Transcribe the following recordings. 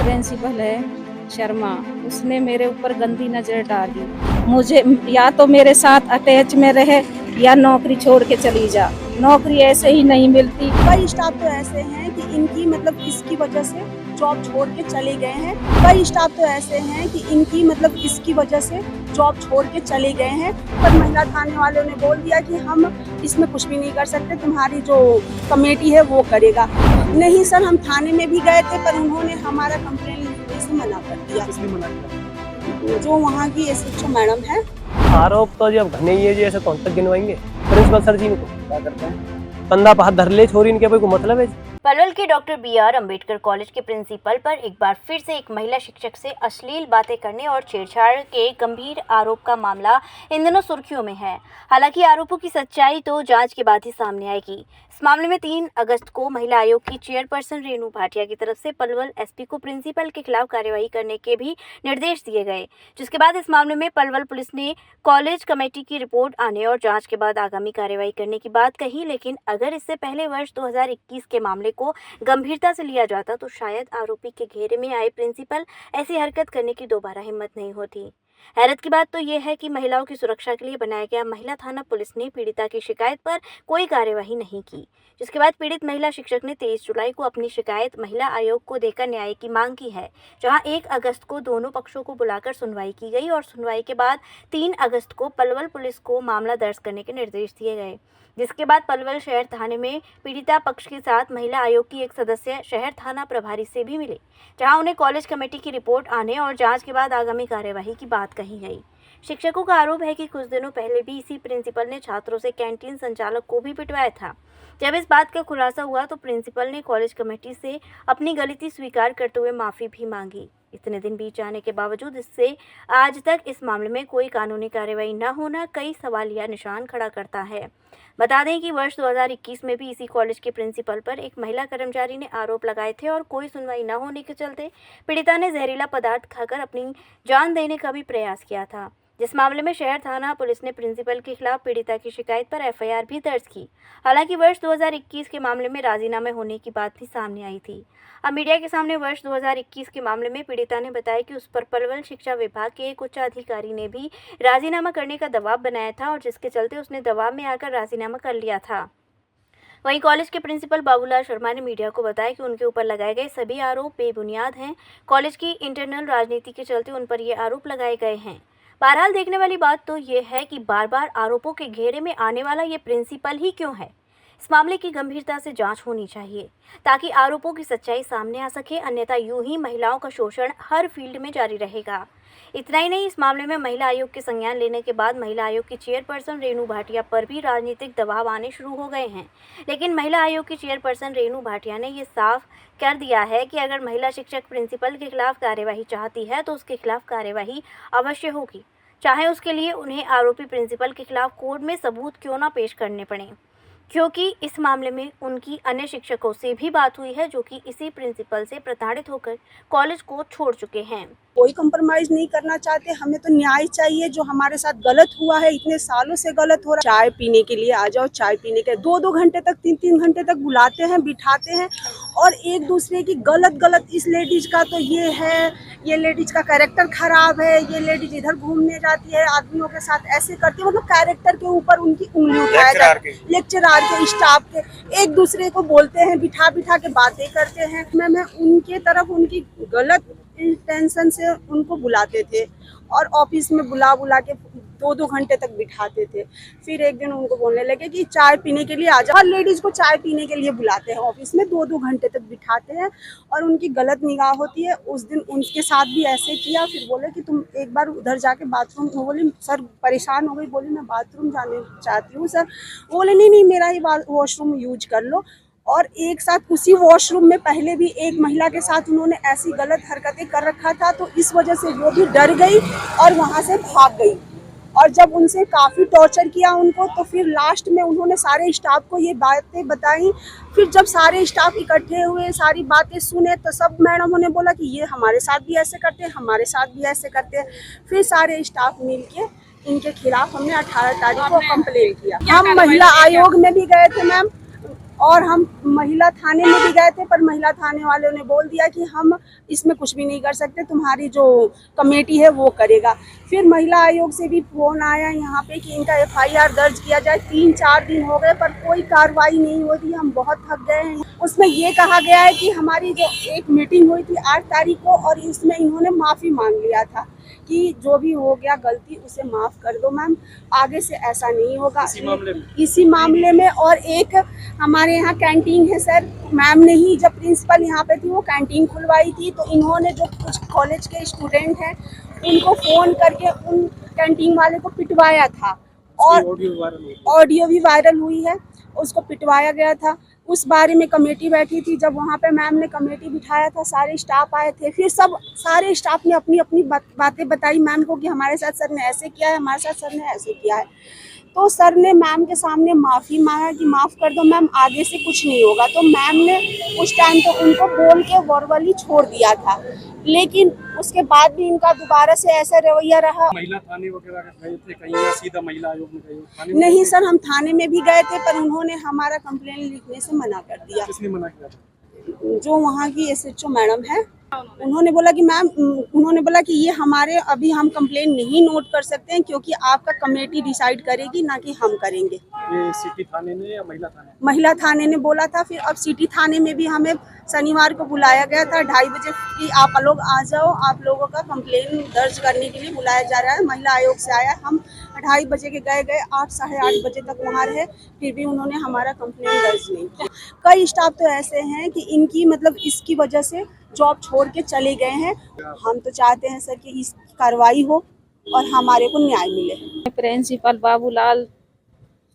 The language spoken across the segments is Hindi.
प्रिंसिपल है शर्मा, उसने मेरे ऊपर गंदी नजर डाली। मुझे या तो मेरे साथ अटैच में रहे या नौकरी छोड़ के चली जा। नौकरी ऐसे ही नहीं मिलती। कई स्टाफ तो ऐसे हैं कि इनकी मतलब इसकी वजह से जॉब छोड़ के चले गए हैं। कई स्टाफ तो ऐसे हैं कि इनकी मतलब इसकी वजह से जॉब छोड़ के चले गए हैं। पर महिला थाने वालों ने बोल दिया कि हम इसमें कुछ भी नहीं कर सकते, तुम्हारी जो कमेटी है वो करेगा। नहीं सर, हम थाने में भी गए थे पर उन्होंने हमारा कंप्लेन लिखने से मना कर दिया। किसने मना किया? जो वहाँ की एसएचओ मैडम है। आरोप तो जब घने ही है जी, ऐसे कौन तक गिनवाएंगे। प्रिंसिपल सर जी इनको क्या करते हैं, कंधा पर हाथ धर ले छोरी, इनके कोई मतलब है। पलवल के डॉक्टर बी.आर. अम्बेडकर कॉलेज के प्रिंसिपल पर एक बार फिर से एक महिला शिक्षक से अश्लील बातें करने और छेड़छाड़ के गंभीर आरोप का मामला इन दिनों सुर्खियों में है। हालांकि आरोपों की सच्चाई तो जांच के बाद ही सामने आएगी। इस मामले में 3 अगस्त को महिला आयोग की चेयरपर्सन रेणु भाटिया की तरफ से पलवल एसपी को प्रिंसिपल के खिलाफ कार्यवाही करने के भी निर्देश दिए गए, जिसके बाद इस मामले में पलवल पुलिस ने कॉलेज कमेटी की रिपोर्ट आने और जांच के बाद आगामी कार्यवाही करने की बात कही। लेकिन अगर इससे पहले वर्ष 2021 के मामले को गंभीरता से लिया जाता तो शायद आरोपी के घेरे में आए प्रिंसिपल ऐसी हरकत करने की दोबारा हिम्मत नहीं होती। हैरत की बात तो यह है कि महिलाओं की सुरक्षा के लिए बनाया गया महिला थाना पुलिस ने पीड़िता की शिकायत पर कोई कार्यवाही नहीं की, जिसके बाद पीड़ित महिला शिक्षक ने 23 जुलाई को अपनी शिकायत महिला आयोग को देकर न्याय की मांग की है, जहां 1 अगस्त को दोनों पक्षों को बुलाकर सुनवाई की गई और सुनवाई के बाद 3 अगस्त को पलवल पुलिस को मामला दर्ज करने के निर्देश दिए गए, जिसके बाद पलवल शहर थाने में पीड़िता पक्ष के साथ महिला आयोग की एक सदस्य शहर थाना प्रभारी से भी मिले, जहां उन्हें कॉलेज कमेटी की रिपोर्ट आने और जांच के बाद आगामी कार्यवाही की बात कही गई। शिक्षकों का आरोप है कि कुछ दिनों पहले भी इसी प्रिंसिपल ने छात्रों से कैंटीन संचालक को भी पिटवाया था। जब इस बात का खुलासा हुआ तो प्रिंसिपल ने कॉलेज कमेटी से अपनी गलती स्वीकार करते हुए माफी भी मांगी। इतने दिन बीत जाने के बावजूद इससे आज तक इस मामले में कोई कानूनी कार्रवाई न होना कई सवालिया निशान खड़ा करता है। बता दें कि वर्ष 2021 में भी इसी कॉलेज के प्रिंसिपल पर एक महिला कर्मचारी ने आरोप लगाए थे और कोई सुनवाई न होने के चलते पीड़िता ने जहरीला पदार्थ खाकर अपनी जान देने का भी प्रयास किया था, जिस मामले में शहर थाना पुलिस ने प्रिंसिपल के खिलाफ पीड़िता की शिकायत पर एफआईआर भी दर्ज की। हालांकि वर्ष 2021 के मामले में राजीनामे होने की बात भी सामने आई थी। अब मीडिया के सामने वर्ष 2021 के मामले में पीड़िता ने बताया कि उस पर पलवल शिक्षा विभाग के एक उच्च अधिकारी ने भी राजीनामा करने का दबाव बनाया था और जिसके चलते उसने दबाव में आकर राजीनामा कर लिया था। वहीं कॉलेज के प्रिंसिपल बाबूलाल शर्मा ने मीडिया को बताया कि उनके ऊपर लगाए गए सभी आरोप बेबुनियाद हैं। कॉलेज की इंटरनल राजनीति के चलते उन पर ये आरोप लगाए गए हैं। बहरहाल देखने वाली बात तो ये है कि बार बार आरोपों के घेरे में आने वाला ये प्रिंसिपल ही क्यों है। इस मामले की गंभीरता से जांच होनी चाहिए ताकि आरोपों की सच्चाई सामने आ सके, अन्यथा यूं ही महिलाओं का शोषण हर फील्ड में जारी रहेगा। इतना ही नहीं, इस मामले में महिला आयोग के संज्ञान लेने के बाद महिला आयोग की चेयरपर्सन रेणु भाटिया पर भी राजनीतिक दबाव आने शुरू हो गए हैं। लेकिन महिला आयोग की चेयरपर्सन रेणु भाटिया ने ये साफ कर दिया है कि अगर महिला शिक्षक प्रिंसिपल के खिलाफ कार्यवाही चाहती है तो उसके खिलाफ कार्यवाही अवश्य होगी, चाहे उसके लिए उन्हें आरोपी प्रिंसिपल के खिलाफ कोर्ट में सबूत क्यों न पेश करने पड़े, क्योंकि इस मामले में उनकी अन्य शिक्षकों से भी बात हुई है जो कि इसी प्रिंसिपल से प्रताड़ित होकर कॉलेज को छोड़ चुके हैं। कोई कंप्रोमाइज नहीं करना चाहते, हमें तो न्याय चाहिए। जो हमारे साथ गलत हुआ है, इतने सालों से गलत हो रहा है। चाय पीने के लिए आ जाओ, चाय पीने के 2-2 घंटे तक 3-3 घंटे तक बुलाते हैं, बिठाते हैं और एक दूसरे की गलत इस लेडीज का तो ये है, ये लेडीज का कैरेक्टर खराब है, ये लेडीज इधर घूमने जाती है, आदमियों के साथ ऐसे करती है, मतलब कैरेक्टर के ऊपर उनकी उंगली उठाया जाती है। लेक्चरार के, स्टाफ के, एक दूसरे को बोलते हैं, बिठा के बातें करते हैं। मैं उनके तरफ उनकी गलत इंटेंशन से उनको बुलाते थे और ऑफिस में बुला के 2-2 घंटे तक बिठाते थे। फिर एक दिन उनको बोलने लगे कि चाय पीने के लिए आ जाओ। हर लेडीज को चाय पीने के लिए बुलाते हैं, ऑफिस में 2-2 घंटे तक बिठाते हैं और उनकी गलत निगाह होती है। उस दिन उनके साथ भी ऐसे किया। फिर बोले कि तुम एक बार उधर जाके बाथरूम, बोली सर परेशान हो गई, बोली मैं बाथरूम जाने चाहती हूँ सर। बोले नहीं मेरा ही वॉशरूम यूज कर लो। और एक साथ उसी वॉशरूम में पहले भी एक महिला के साथ उन्होंने ऐसी गलत हरकतें कर रखा था, तो इस वजह से वो भी डर गई और वहाँ से भाग गई। और जब उनसे काफ़ी टॉर्चर किया उनको, तो फिर लास्ट में उन्होंने सारे स्टाफ को ये बातें बताई। फिर जब सारे स्टाफ इकट्ठे हुए, सारी बातें सुने, तो सब मैडमों ने बोला कि ये हमारे साथ भी ऐसे करते हैं, हमारे साथ भी ऐसे करते हैं। फिर सारे स्टाफ मिल के इनके खिलाफ हमने 18 तारीख को कंप्लेन किया। हम महिला आयोग में भी गए थे मैम, और हम महिला थाने में भी गए थे, पर महिला थाने वालों ने बोल दिया कि हम इसमें कुछ भी नहीं कर सकते, तुम्हारी जो कमेटी है वो करेगा। फिर महिला आयोग से भी फोन आया यहाँ पे कि इनका FIR दर्ज किया जाए। 3-4 दिन हो गए पर कोई कार्रवाई नहीं होती, हम बहुत थक गए हैं। उसमें ये कहा गया है कि हमारी जो एक मीटिंग हुई थी 8 तारीख को, और इसमें इन्होंने माफ़ी मांग लिया था कि जो भी हो गया गलती उसे माफ़ कर दो मैम, आगे से ऐसा नहीं होगा। इसी मामले में और एक हमारे यहाँ कैंटीन है सर, मैम ने ही जब प्रिंसिपल यहाँ पे थी वो कैंटीन खुलवाई थी, तो इन्होंने जो कुछ कॉलेज के स्टूडेंट हैं उनको फ़ोन करके उन कैंटीन वाले को पिटवाया था, और ऑडियो भी वायरल हुई है, उसको पिटवाया गया था। उस बारे में कमेटी बैठी थी, जब वहाँ पे मैम ने कमेटी बिठाया था, सारे स्टाफ आए थे, फिर सारे स्टाफ ने अपनी अपनी बातें बताई मैम को कि हमारे साथ सर ने ऐसे किया है, हमारे साथ सर ने ऐसे किया है। तो सर ने मैम के सामने माफ़ी मांगा कि माफ़ कर दो मैम, आगे से कुछ नहीं होगा। तो मैम ने उस टाइम तो उनको बोल के वर्बली छोड़ दिया था, लेकिन उसके बाद भी इनका दोबारा से ऐसा रवैया रहा। महिला थाने वगैरह गए थे कहीं, या सीधा महिला आयोग में गए? थाने नहीं सर, हम थाने में भी गए थे, पर उन्होंने हमारा कंप्लेंट लिखने से मना कर दिया। किसने मना किया था? जो वहाँ की SHO मैडम है, उन्होंने बोला कि मैम, उन्होंने बोला कि ये हमारे अभी हम कंप्लेंट नहीं नोट कर सकते हैं, क्योंकि आपका कमेटी डिसाइड करेगी, ना कि हम करेंगे। ये सिटी थाने ने या महिला थाने? महिला थाने ने बोला था। फिर अब सिटी थाने में भी हमें शनिवार को बुलाया गया था 2:30 बजे कि आप लोग आ जाओ, आप लोगों का कंप्लेंट दर्ज करने के लिए बुलाया जा रहा है। महिला आयोग से आया, हम 2:30 बजे के गए 8 साढ़े 8 बजे तक वहाँ रहे, फिर भी उन्होंने हमारा कंप्लेंट दर्ज नहीं किया। कई स्टाफ तो ऐसे हैं कि इनकी मतलब इसकी वजह से जॉब छोड़ के चले गए हैं। हम तो चाहते हैं सर कि इस कार्रवाई हो और हमारे को न्याय मिले। प्रिंसिपल बाबूलाल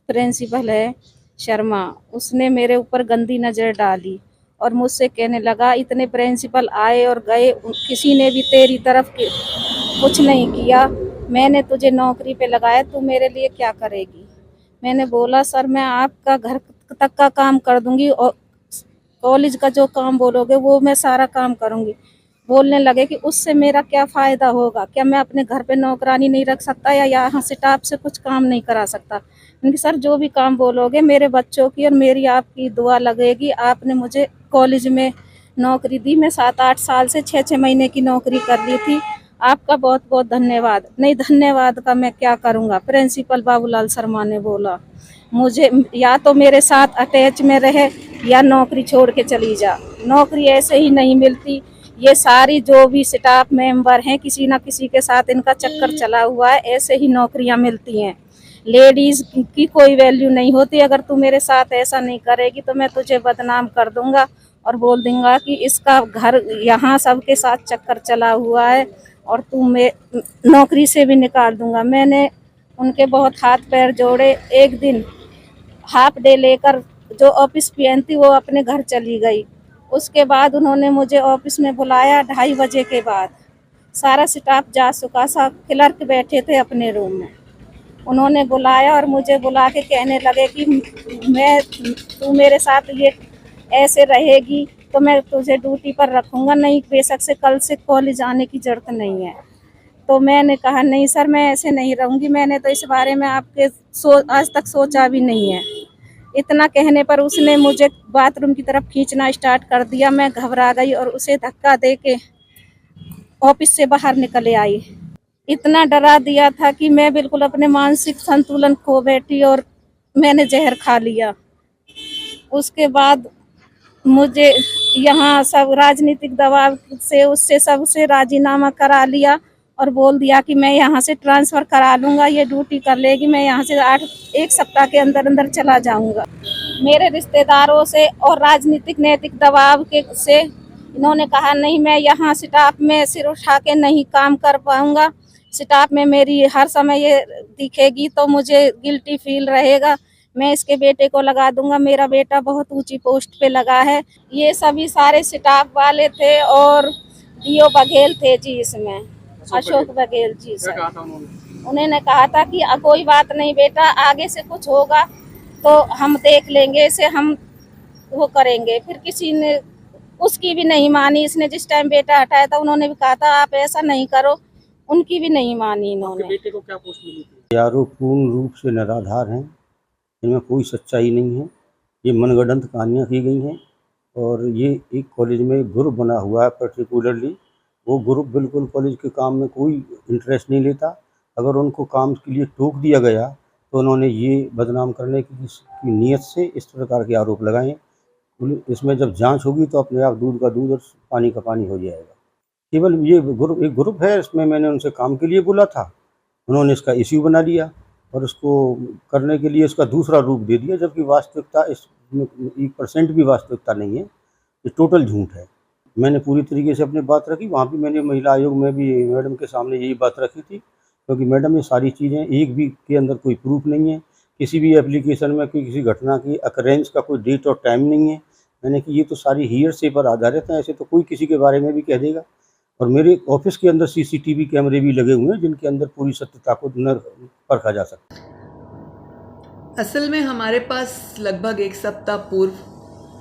प्रिंसिपल है शर्मा, उसने मेरे ऊपर गंदी नज़र डाली और मुझसे कहने लगा, इतने प्रिंसिपल आए और गए, किसी ने भी तेरी तरफ कुछ नहीं किया, मैंने तुझे नौकरी पे लगाया, तू मेरे लिए क्या करेगी। मैंने बोला, सर मैं आपका घर तक का काम कर दूंगी और कॉलेज का जो काम बोलोगे वो मैं सारा काम करूंगी। बोलने लगे कि उससे मेरा क्या फ़ायदा होगा, क्या मैं अपने घर पे नौकरानी नहीं रख सकता या यहाँ स्टाफ से कुछ काम नहीं करा सकता। क्योंकि सर जो भी काम बोलोगे मेरे बच्चों की और मेरी आपकी दुआ लगेगी। आपने मुझे कॉलेज में नौकरी दी, मैं 7-8 साल से 6-6 महीने की नौकरी कर ली थी। आपका बहुत बहुत धन्यवाद। नहीं, धन्यवाद का मैं क्या करूँगा। प्रिंसिपल बाबूलाल शर्मा ने बोला, मुझे या तो मेरे साथ अटैच में रहे या नौकरी छोड़ के चली जा, नौकरी ऐसे ही नहीं मिलती। ये सारी जो भी स्टाफ मेंबर हैं, किसी ना किसी के साथ इनका चक्कर चला हुआ है, ऐसे ही नौकरियां मिलती हैं। लेडीज़ की कोई वैल्यू नहीं होती। अगर तू मेरे साथ ऐसा नहीं करेगी तो मैं तुझे बदनाम कर दूंगा और बोल दूंगा कि इसका घर यहाँ सबके साथ चक्कर चला हुआ है और तू मैं नौकरी से भी निकाल दूंगा। मैंने उनके बहुत हाथ पैर जोड़े। एक दिन हाफ डे लेकर जो ऑफिस पीएन थी वो अपने घर चली गई। उसके बाद उन्होंने मुझे ऑफिस में बुलाया 2:30 बजे के बाद। सारा स्टाफ जा चुका, सब क्लर्क बैठे थे अपने रूम में। उन्होंने बुलाया और मुझे बुला के कहने लगे कि तू मेरे साथ ये ऐसे रहेगी तो मैं तुझे ड्यूटी पर रखूँगा, नहीं बेशक से कल से कॉलेज आने की ज़रूरत नहीं है। तो मैंने कहा, नहीं सर मैं ऐसे नहीं रहूँगी, मैंने तो इस बारे में आपके आज तक सोचा भी नहीं है। इतना कहने पर उसने मुझे बाथरूम की तरफ खींचना स्टार्ट कर दिया। मैं घबरा गई और उसे धक्का दे के ऑफिस से बाहर निकले आई। इतना डरा दिया था कि मैं बिल्कुल अपने मानसिक संतुलन खो बैठी और मैंने जहर खा लिया। उसके बाद मुझे यहाँ सब राजनीतिक दबाव से उससे सबसे राजीनामा करा लिया और बोल दिया कि मैं यहाँ से ट्रांसफ़र करा लूँगा, ये ड्यूटी कर लेगी, मैं यहाँ से 1 सप्ताह के अंदर अंदर चला जाऊँगा। मेरे रिश्तेदारों से और राजनीतिक नैतिक दबाव के से इन्होंने कहा, नहीं मैं यहाँ स्टाफ में सिर उठा के नहीं काम कर पाऊँगा, स्टाफ में मेरी हर समय ये दिखेगी तो मुझे गिल्टी फील रहेगा, मैं इसके बेटे को लगा दूंगा, मेरा बेटा बहुत ऊंची पोस्ट पे लगा है। ये सभी सारे स्टाफ वाले थे और डीओ बघेल थे जी, इसमें अशोक बघेल जी सर। क्या कहा था उन्होंने? उन्होंने कहा था कि कोई बात नहीं बेटा, आगे से कुछ होगा तो हम देख लेंगे, इसे हम वो करेंगे। फिर किसी ने उसकी भी नहीं मानी। इसने जिस टाइम बेटा हटाया था उन्होंने भी कहा था आप ऐसा नहीं करो, उनकी भी नहीं मानी इन्होंने। बेटे को क्या पोस्ट मिली थी? आरोप पूर्ण रूप से निराधार हैं, इनमें कोई सच्चाई नहीं है। ये मनगढ़ंत कहानियाँ की गई हैं और ये एक कॉलेज में ग्रुप बना हुआ है पर्टिकुलरली। वो ग्रुप बिल्कुल कॉलेज के काम में कोई इंटरेस्ट नहीं लेता। अगर उनको काम के लिए टोक दिया गया तो उन्होंने ये बदनाम करने की नीयत से इस प्रकार के आरोप लगाए। इसमें जब जांच होगी तो अपने आप दूध का दूध और पानी का पानी हो जाएगा। केवल ये एक ग्रुप है, इसमें मैंने उनसे काम के लिए बोला था, उन्होंने इसका इश्यू बना लिया और उसको करने के लिए इसका दूसरा रूप दे दिया, जबकि वास्तविकता इसमें 1% भी वास्तविकता नहीं है। ये टोटल झूठ है। मैंने पूरी तरीके से अपनी बात रखी, वहाँ भी मैंने महिला आयोग में भी मैडम के सामने यही बात रखी थी, क्योंकि मैडम ये सारी चीज़ें एक भी के अंदर कोई प्रूफ नहीं है, किसी भी एप्लीकेशन में कोई किसी घटना की अकरेंस का कोई डेट और टाइम नहीं है। मैंने कि ये तो सारी हियरसे पर आधारित है, ऐसे तो कोई किसी के बारे में भी कह देगा। और मेरे ऑफिस के अंदर CCTV कैमरे भी लगे हुए हैं जिनके अंदर पूरी सत्यता को परखा जा सकता है। असल में हमारे पास लगभग एक सप्ताह पूर्व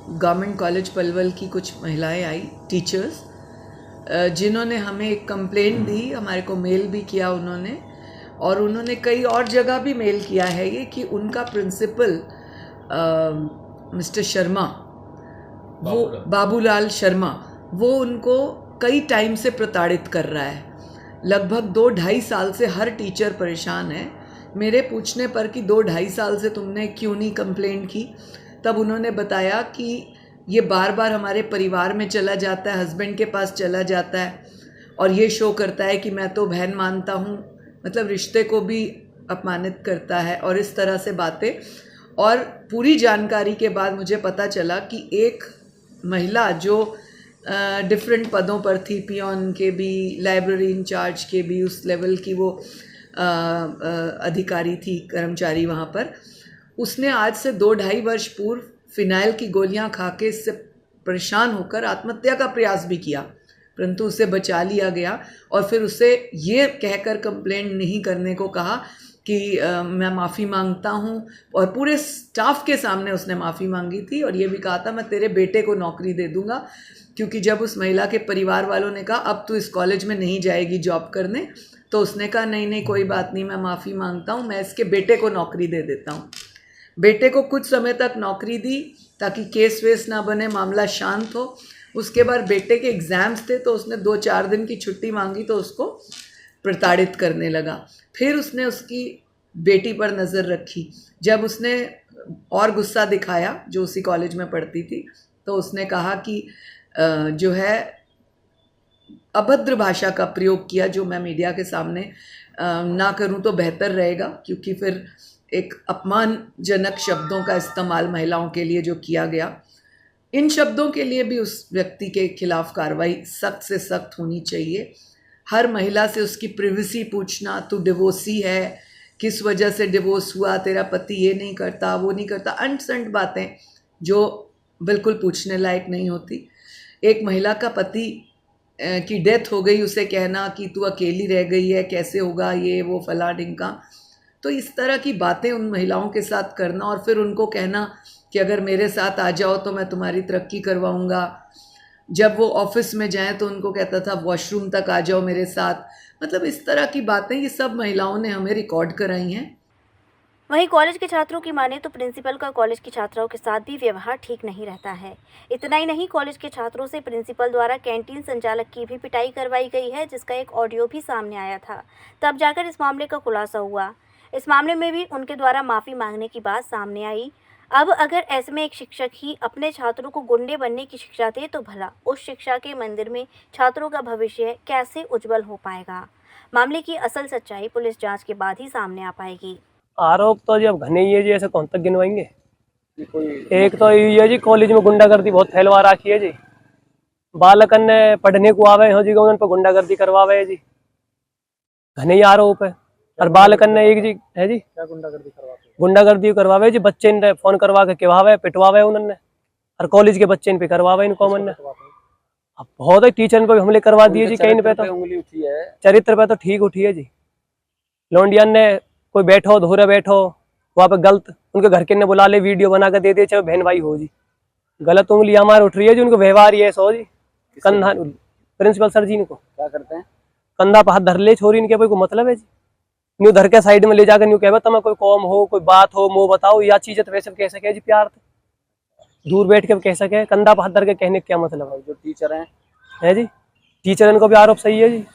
गवर्नमेंट कॉलेज पलवल की कुछ महिलाएं आई, टीचर्स, जिन्होंने हमें एक कंप्लेंट दी, हमारे को मेल भी किया उन्होंने, और उन्होंने कई और जगह भी मेल किया है ये कि उनका प्रिंसिपल मिस्टर शर्मा, वो बाबूलाल शर्मा, वो उनको कई टाइम से प्रताड़ित कर रहा है। लगभग 2-2.5 साल से हर टीचर परेशान है। मेरे पूछने पर कि 2-2.5 साल से तुमने क्यों नहीं कंप्लेंट की, तब उन्होंने बताया कि ये बार बार हमारे परिवार में चला जाता है, हस्बैंड के पास चला जाता है और ये शो करता है कि मैं तो बहन मानता हूँ, मतलब रिश्ते को भी अपमानित करता है और इस तरह से बातें। और पूरी जानकारी के बाद मुझे पता चला कि एक महिला जो डिफरेंट पदों पर थी, पियोन के भी, लाइब्रेरी इंचार्ज के भी, उस लेवल की वो अधिकारी थी, कर्मचारी वहाँ पर, उसने आज से 2-2.5 वर्ष पूर्व फिनाइल की गोलियां खा के इससे परेशान होकर आत्महत्या का प्रयास भी किया, परंतु उसे बचा लिया गया। और फिर उसे ये कहकर कंप्लेंट नहीं करने को कहा कि मैं माफ़ी मांगता हूँ, और पूरे स्टाफ के सामने उसने माफ़ी मांगी थी और ये भी कहा था मैं तेरे बेटे को नौकरी दे दूँगा, क्योंकि जब उस महिला के परिवार वालों ने कहा अब तू इस कॉलेज में नहीं जाएगी जॉब करने, तो उसने कहा नहीं नहीं कोई बात नहीं, मैं माफ़ी मांगता हूँ, मैं इसके बेटे को नौकरी दे देता हूँ। बेटे को कुछ समय तक नौकरी दी ताकि केस वेस ना बने, मामला शांत हो। उसके बाद बेटे के एग्ज़ाम्स थे तो उसने 2-4 दिन की छुट्टी मांगी तो उसको प्रताड़ित करने लगा। फिर उसने उसकी बेटी पर नज़र रखी। जब उसने और गुस्सा दिखाया, जो उसी कॉलेज में पढ़ती थी, तो उसने कहा कि जो है अभद्र भाषा का प्रयोग किया, जो मैं मीडिया के सामने ना करूं तो बेहतर रहेगा, क्योंकि फिर एक अपमानजनक शब्दों का इस्तेमाल महिलाओं के लिए जो किया गया, इन शब्दों के लिए भी उस व्यक्ति के खिलाफ कार्रवाई सख्त से सख्त होनी चाहिए। हर महिला से उसकी प्रिवेसी पूछना, तू डिवोर्सी है, किस वजह से डिवोर्स हुआ, तेरा पति ये नहीं करता वो नहीं करता, अंट-संट बातें जो बिल्कुल पूछने लायक नहीं होती। एक महिला का पति की डेथ हो गई, उसे कहना कि तू अकेली रह गई है, कैसे होगा ये वो फला ढिंका। तो इस तरह की बातें उन महिलाओं के साथ करना और फिर उनको कहना कि अगर मेरे साथ आ जाओ तो मैं तुम्हारी तरक्की करवाऊंगा। जब वो ऑफिस में जाएं तो उनको कहता था वॉशरूम तक आ जाओ मेरे साथ। मतलब इस तरह की बातें ये सब महिलाओं ने हमें रिकॉर्ड कराई हैं। वहीं कॉलेज के छात्रों की माने तो प्रिंसिपल का कॉलेज की छात्राओं के साथ भी व्यवहार ठीक नहीं रहता है। इतना ही नहीं, कॉलेज के छात्रों से प्रिंसिपल द्वारा कैंटीन संचालक की भी पिटाई करवाई गई है, जिसका एक ऑडियो भी सामने आया था। तब जाकर इस मामले का खुलासा हुआ। इस मामले में भी उनके द्वारा माफ़ी मांगने की बात सामने आई। अब अगर ऐसे में एक शिक्षक ही अपने छात्रों को गुंडे बनने की शिक्षा दे तो भला उस शिक्षा के मंदिर में छात्रों का भविष्य कैसे उज्जवल हो पाएगा। मामले की असल सच्चाई पुलिस जांच के बाद ही सामने आ पाएगी। आरोप तो जी अब घने ही है जी, ऐसे कौन तक गिनवाएंगे। एक तो ये जी कॉलेज में गुंडागर्दी बहुत फैलवा रखी है जी। बालकन ने पढ़ने को आवे हो जी, उन पर गुंडागर्दी करवावे है जी, घने ही आरोप है। और बालकन ने एक जी है जी क्या गुंडागर्दी करवावे जी, बच्चे ने फोन करवा के कहवावे पिटवावे उन्होंने, और कॉलेज के बच्चे पे करवावे इन कॉमन ने। अब बहुत है टीचर पे हमले करवा दिए जी, कहीं पे तो उंगली उठी है, चरित्र पे तो ठीक उठी है जी। लौंडियन ने कोई बैठो धोरे बैठो वहाँ पे गलत उनके घर के ने बुला ले, वीडियो बना कर दे दे, चाहे बहन भाई हो जी, गलत उंगली हमारे उठ रही है जी। उनको व्यवहार ये सो जी, कंधा प्रिंसिपल सर जी इनको क्या करते हैं, कंधा पर हाथ धर ले छोरी, इनके कोई मतलब है जी। न्यू धर के साइड में ले जाकर न्यू कह तुम्हें कोई कौम हो कोई बात हो मुँह बताओ, या चीज तो वैसे कैसे कह जी प्यार थे। दूर बैठ के कह सके, कंधा पर हाथ धर के कहने का क्या मतलब जो टीचर हैं है जी? टीचर इनको भी आरोप सही है जी।